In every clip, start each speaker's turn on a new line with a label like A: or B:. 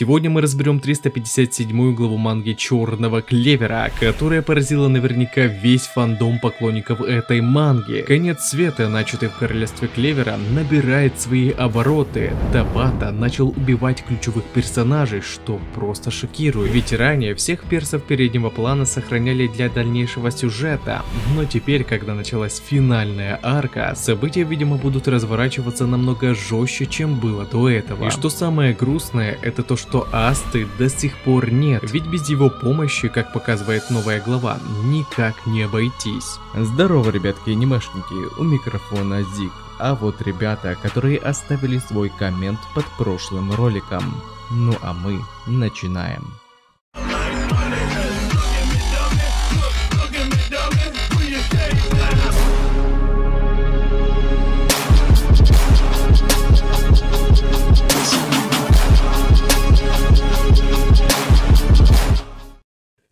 A: Сегодня мы разберем 357 главу манги Черного Клевера, которая поразила наверняка весь фандом поклонников этой манги. Конец света, начатый в Королевстве Клевера, набирает свои обороты. Табата начал убивать ключевых персонажей, что просто шокирует. Ведь ранее всех персов переднего плана сохраняли для дальнейшего сюжета, но теперь, когда началась финальная арка, события, видимо, будут разворачиваться намного жестче, чем было до этого. И что самое грустное, это то, что Асты до сих пор нет, ведь без его помощи, как показывает новая глава, никак не обойтись.
B: Здорово, ребятки анимешники, у микрофона Зик. А вот ребята, которые оставили свой коммент под прошлым роликом. Ну а мы начинаем.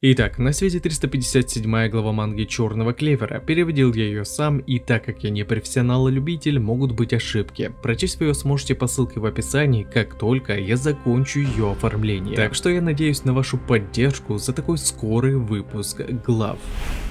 A: Итак, на связи 357 глава манги Черного Клевера. Переводил я ее сам, и так как я не профессионал и любитель, могут быть ошибки. Прочесть вы ее сможете по ссылке в описании, как только я закончу ее оформление. Так что я надеюсь на вашу поддержку за такой скорый выпуск глав.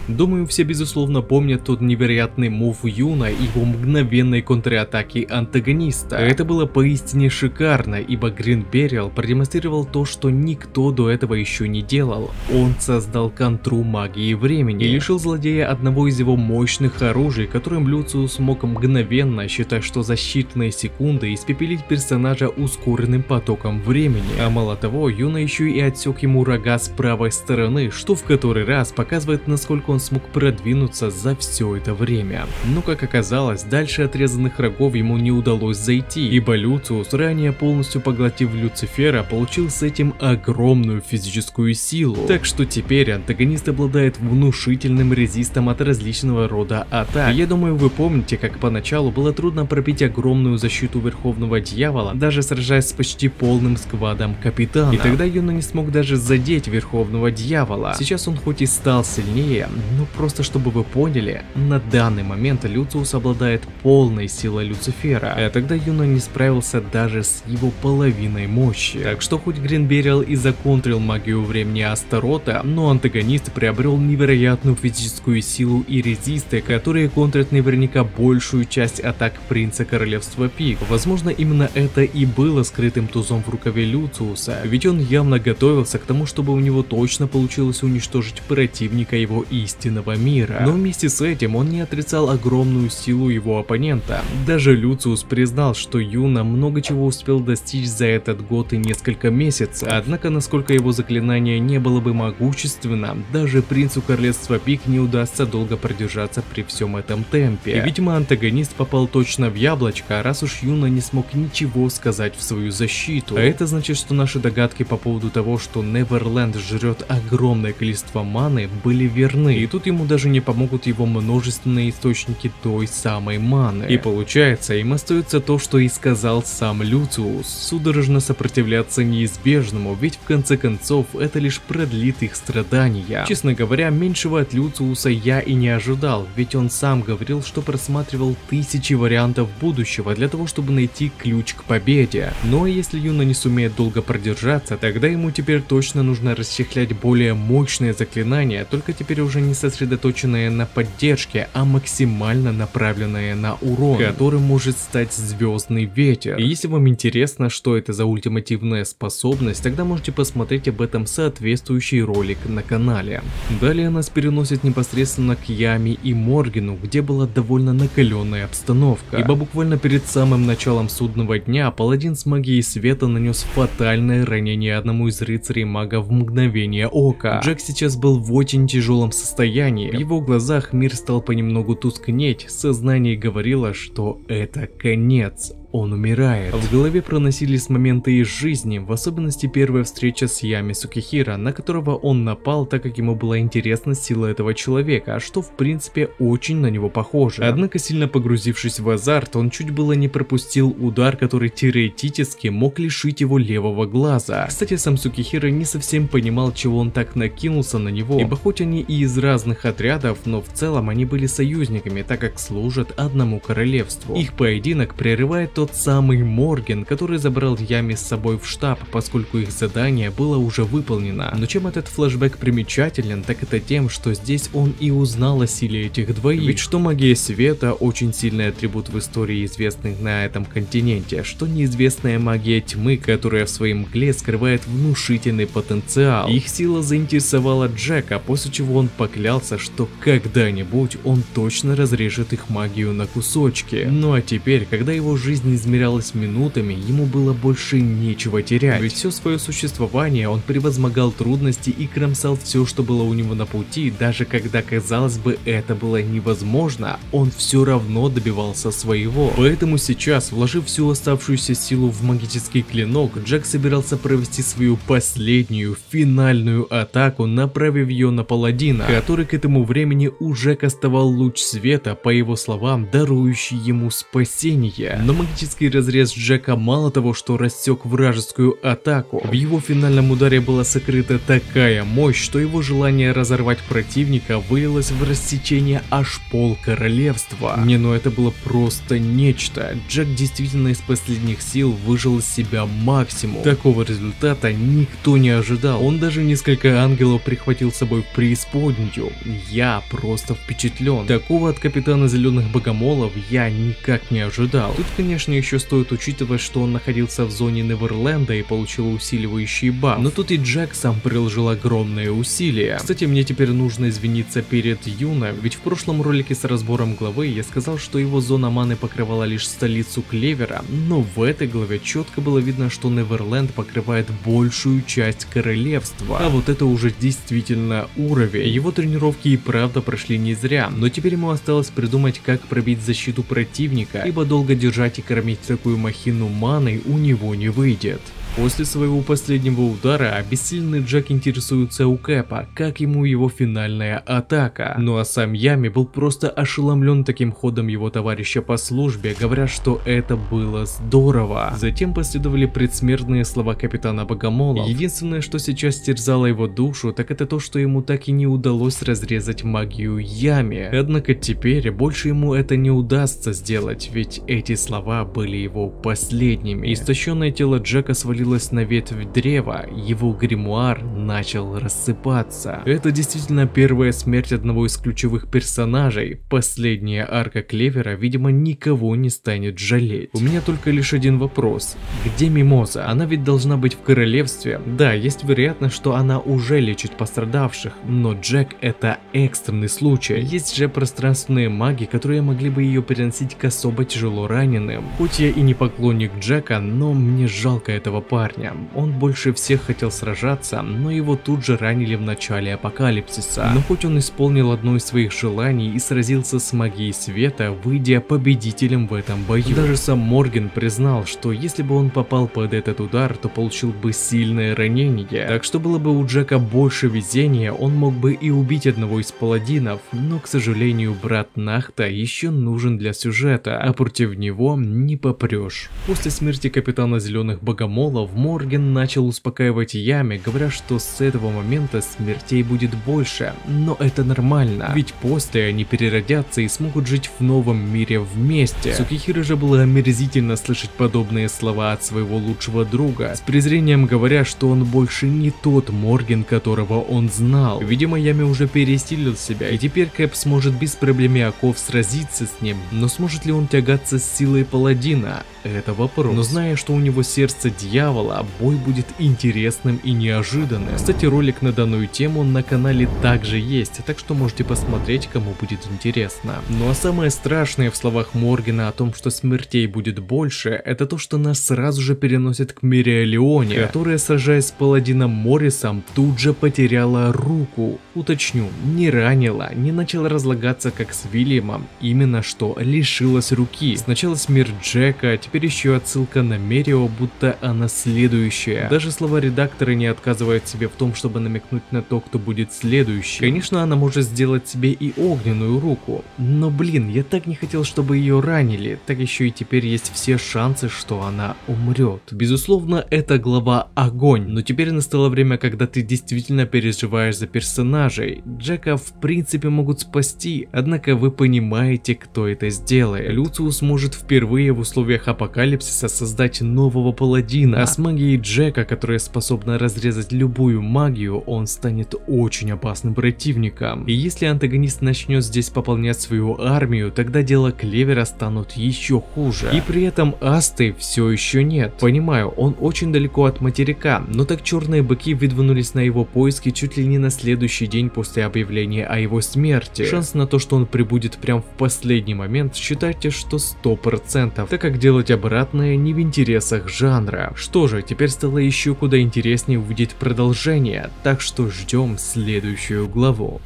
A: Думаю, все безусловно помнят тот невероятный мув Юна и его мгновенной контратаки антагониста. Это было поистине шикарно, ибо Green Beryl продемонстрировал то, что никто до этого еще не делал. Он создал контру магии времени и лишил злодея одного из его мощных оружий, которым Люциус смог мгновенно, считая, что за считанные секунды, испепелить персонажа ускоренным потоком времени. А мало того, Юна еще и отсек ему рога с правой стороны, что в который раз показывает, насколько он смог продвинуться за все это время. Но как оказалось, дальше отрезанных рогов ему не удалось зайти, ибо Люциус, ранее полностью поглотив Люцифера, получил с этим огромную физическую силу. Так что теперь антагонист обладает внушительным резистом от различного рода атак. Я думаю, вы помните, как поначалу было трудно пробить огромную защиту Верховного Дьявола, даже сражаясь с почти полным сквадом Капитана. И тогда Юна не смог даже задеть Верховного Дьявола. Сейчас он хоть и стал сильнее, но просто чтобы вы поняли, на данный момент Люциус обладает полной силой Люцифера, а тогда Юна не справился даже с его половиной мощи. Так что хоть Green Beryl и законтрил магию времени Астарота, но антагонист приобрел невероятную физическую силу и резисты, которые контрят наверняка большую часть атак принца Королевства Пик. Возможно, именно это и было скрытым тузом в рукаве Люциуса, ведь он явно готовился к тому, чтобы у него точно получилось уничтожить противника его истинного мира. Но вместе с этим он не отрицал огромную силу его оппонента. Даже Люциус признал, что Юна много чего успел достичь за этот год и несколько месяцев, однако насколько его заклинание не было бы могущественно, даже принцу Королевства Пик не удастся долго продержаться при всем этом темпе. И, видимо, антагонист попал точно в яблочко, раз уж Юна не смог ничего сказать в свою защиту. А это значит, что наши догадки по поводу того, что Неверленд жрет огромное количество маны, были верны. И тут ему даже не помогут его множественные источники той самой маны. И получается, им остается то, что и сказал сам Люциус: судорожно сопротивляться неизбежному, ведь в конце концов это лишь продлит их страдания. Честно говоря, меньшего от Люциуса я и не ожидал, ведь он сам говорил, что просматривал тысячи вариантов будущего для того, чтобы найти ключ к победе. Но если Юна не сумеет долго продержаться, тогда ему теперь точно нужно расчехлять более мощное заклинание, только теперь уже не сосредоточенное на поддержке, а максимально направленное на урон, которым может стать Звездный Ветер. И если вам интересно, что это за ультимативная способность, тогда можете посмотреть об этом соответствующий ролик на канале. Далее нас переносят непосредственно к Яме и Моргену, где была довольно накаленная обстановка, ибо буквально перед самым началом судного дня паладин с магией света нанес фатальное ранение одному из рыцарей мага в мгновение ока. Джек сейчас был в очень тяжелом состоянии, в его глазах мир стал понемногу тускнеть, сознание говорило, что это конец. Он умирает. В голове проносились моменты из жизни, в особенности первая встреча с Ями Сукихиро, на которого он напал, так как ему была интересна сила этого человека, что в принципе очень на него похоже. Однако, сильно погрузившись в азарт, он чуть было не пропустил удар, который теоретически мог лишить его левого глаза. Кстати, сам Сукихиро не совсем понимал, чего он так накинулся на него, ибо хоть они и из разных отрядов, но в целом они были союзниками, так как служат одному королевству. Их поединок прерывает тот самый Морген, который забрал Ями с собой в штаб, поскольку их задание было уже выполнено. Но чем этот флешбэк примечателен, так это тем, что здесь он и узнал о силе этих двоих. Ведь что магия света очень сильный атрибут в истории известных на этом континенте, что неизвестная магия тьмы, которая в своей мгле скрывает внушительный потенциал. Их сила заинтересовала Джека, после чего он поклялся, что когда-нибудь он точно разрежет их магию на кусочки. Ну а теперь, когда его жизнь измерялась минутами, ему было больше нечего терять. Ведь все свое существование он превозмогал трудности и кромсал все, что было у него на пути, даже когда, казалось бы, это было невозможно, он все равно добивался своего. Поэтому сейчас, вложив всю оставшуюся силу в магический клинок, Джек собирался провести свою последнюю, финальную атаку, направив ее на паладина, который к этому времени уже кастовал луч света, по его словам, дарующий ему спасение. Но магический разрез Джека мало того, что рассек вражескую атаку, в его финальном ударе была сокрыта такая мощь, что его желание разорвать противника вылилось в рассечение аж пол королевства. Ну это было просто нечто. Джек действительно из последних сил выжил из себя максимум. Такого результата никто не ожидал. Он даже несколько ангелов прихватил с собой в преисподнюю. Я просто впечатлен. Такого от капитана Зеленых Богомолов я никак не ожидал. Тут, конечно, еще стоит учитывать, что он находился в зоне Неверленда и получил усиливающий баф. Но тут и Джек сам приложил огромные усилия. Кстати, мне теперь нужно извиниться перед Юна, ведь в прошлом ролике с разбором главы я сказал, что его зона маны покрывала лишь столицу Клевера, но в этой главе четко было видно, что Неверленд покрывает большую часть королевства. А вот это уже действительно уровень. Его тренировки и правда прошли не зря, но теперь ему осталось придумать, как пробить защиту противника, ибо долго держать и кормить такую махину маной у него не выйдет. После своего последнего удара обессиленный Джек интересуется у Кэпа, как ему его финальная атака. Ну а сам Ями был просто ошеломлен таким ходом его товарища по службе, говоря, что это было здорово. Затем последовали предсмертные слова капитана Богомолов. Единственное, что сейчас терзало его душу, так это то, что ему так и не удалось разрезать магию Ями. Однако теперь больше ему это не удастся сделать, ведь эти слова были его последними. Истощенное тело Джека свалилось на ветвь древа, его гримуар начал рассыпаться. Это действительно первая смерть одного из ключевых персонажей. Последняя арка Клевера, видимо, никого не станет жалеть. У меня только лишь один вопрос. Где Мимоза? Она ведь должна быть в королевстве. Да, есть вероятность, что она уже лечит пострадавших, но Джек — это экстренный случай. Есть же пространственные маги, которые могли бы ее переносить к особо тяжело раненым. Хоть я и не поклонник Джека, но мне жалко этого парня. Он больше всех хотел сражаться, но его тут же ранили в начале апокалипсиса. Но хоть он исполнил одно из своих желаний и сразился с магией света, выйдя победителем в этом бою. Даже сам Морген признал, что если бы он попал под этот удар, то получил бы сильное ранение. Так что было бы у Джека больше везения, он мог бы и убить одного из паладинов, но, к сожалению, брат Нахта еще нужен для сюжета, а против него не попрешь. После смерти капитана Зеленых Богомолов Морген начал успокаивать Ями, говоря, что с этого момента смертей будет больше, но это нормально, ведь после они переродятся и смогут жить в новом мире вместе. Цукихиро же было омерзительно слышать подобные слова от своего лучшего друга, с презрением говоря, что он больше не тот Морген, которого он знал. Видимо, Ями уже пересилил себя, и теперь Кэп сможет без проблемяков сразиться с ним, но сможет ли он тягаться с силой паладина? Это вопрос. Но зная, что у него сердце дьявола, бой будет интересным и неожиданным. Кстати, ролик на данную тему на канале также есть, так что можете посмотреть, кому будет интересно. Ну а самое страшное в словах Моргена о том, что смертей будет больше, это то, что нас сразу же переносят к Мириалионе, которая, сражаясь с паладином Моррисом, тут же потеряла руку. Уточню, не ранила, не начала разлагаться как с Вильямом, именно что лишилась руки. Сначала смерть Джека, теперь еще отсылка на Мерио, будто она следующая. Даже слова редактора не отказывают себе в том, чтобы намекнуть на то, кто будет следующий. Конечно, она может сделать себе и огненную руку, но блин, я так не хотел, чтобы ее ранили, так еще и теперь есть все шансы, что она умрет. Безусловно, эта глава огонь, но теперь настало время, когда ты действительно переживаешь за персонажей. Джека в принципе могут спасти, однако вы понимаете, кто это сделает. Люциус может впервые в условиях апокалипсиса апокалипсиса создать нового паладина, а с магией Джека, которая способна разрезать любую магию, он станет очень опасным противником. И если антагонист начнет здесь пополнять свою армию, тогда дела Клевера станут еще хуже. И при этом Асты все еще нет. Понимаю, он очень далеко от материка, но так черные быки выдвинулись на его поиски чуть ли не на следующий день после объявления о его смерти. Шанс на то, что он прибудет прям в последний момент, считайте, что 100%, так как делать обратное не в интересах жанра. Что же, теперь стало еще куда интереснее увидеть продолжение, так что ждем следующую главу.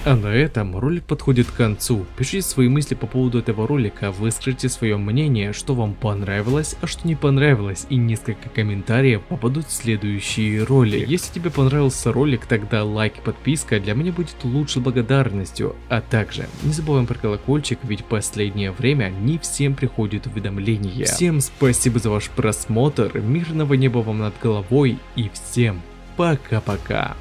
A: А на этом ролик подходит к концу. Пишите свои мысли по поводу этого ролика, выскажите свое мнение, что вам понравилось, а что не понравилось, и несколько комментариев попадут в следующие ролики. Если тебе понравился ролик, тогда лайк и подписка для меня будет лучшей благодарностью. А также не забываем про колокольчик, ведь в последнее время не всем приходят уведомления. Всем спасибо за ваш просмотр, мирного неба вам над головой и всем пока-пока.